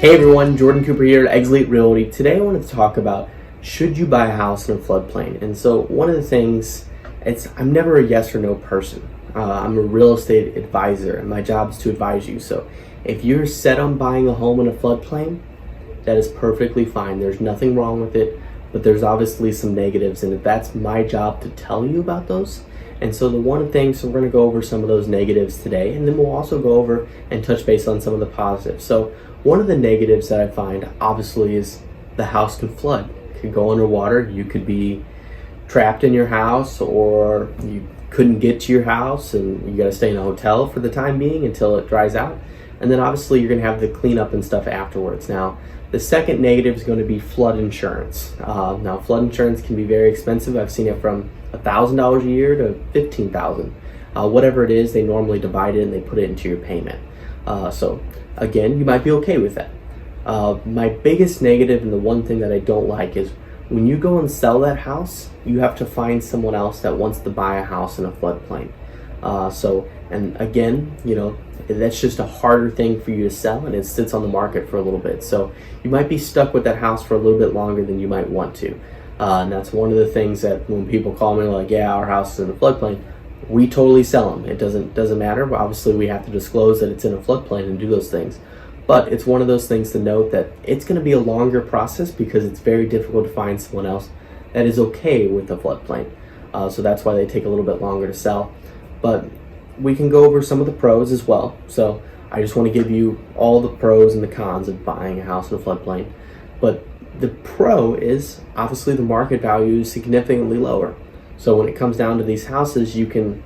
Hey everyone, Jordan Cooper here at Elite Realty. Today I wanted to talk about should you buy a house in a floodplain. And so one of the things, I'm never a yes or no person. I'm a real estate advisor and my job is to advise you. So if you're set on buying a home in a floodplain, that is perfectly fine. There's nothing wrong with it, but there's obviously some negatives, and that's my job to tell you about those. And so so we're going to go over some of those negatives today, and then we'll also go over and touch base on some of the positives. So one of the negatives that I find obviously is the house can flood. It could go underwater. You could be trapped in your house, or you couldn't get to your house and you got to stay in a hotel for the time being until it dries out. And then obviously you're going to have the cleanup and stuff afterwards. Now, the second negative is going to be flood insurance. Now, flood insurance can be very expensive. I've seen it from $1,000 a year to $15,000. Whatever it is, they normally divide it and they put it into your payment. So again, you might be okay with that. My biggest negative and the one thing that I don't like is when you go and sell that house, you have to find someone else that wants to buy a house in a floodplain. And again, that's just a harder thing for you to sell, and it sits on the market for a little bit. So you might be stuck with that house for a little bit longer than you might want to. And that's one of the things that when people call me like, yeah, our house is in a floodplain, we totally sell them. It doesn't matter. But obviously, we have to disclose that it's in a floodplain and do those things. But it's one of those things to note that it's going to be a longer process because it's very difficult to find someone else that is okay with a floodplain. So that's why they take a little bit longer to sell. But we can go over some of the pros as well. So I just want to give you all the pros and the cons of buying a house in a floodplain. But the pro is obviously the market value is significantly lower. So when it comes down to these houses, you can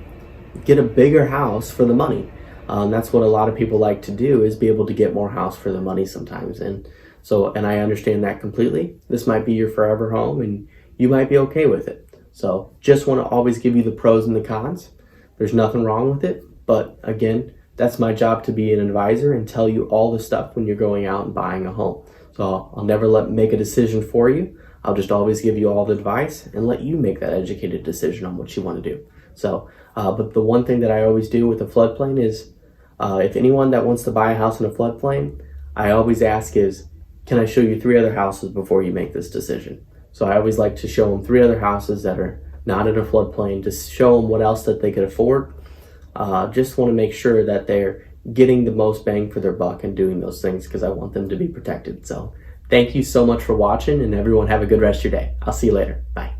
get a bigger house for the money. That's what a lot of people like to do, is be able to get more house for the money sometimes. And I understand that completely. This might be your forever home and you might be okay with it. So just want to always give you the pros and the cons. There's nothing wrong with it. But again, that's my job, to be an advisor and tell you all the stuff when you're going out and buying a home. So I'll never make a decision for you. I'll just always give you all the advice and let you make that educated decision on what you want to do. So, but the one thing that I always do with a floodplain is, if anyone that wants to buy a house in a floodplain, I always ask is, can I show you 3 other houses before you make this decision? So I always like to show them 3 other houses that are not in a floodplain, just show them what else that they could afford. Just want to make sure that they're getting the most bang for their buck and doing those things, because I want them to be protected. So thank you so much for watching, and everyone have a good rest of your day. I'll see you later. Bye.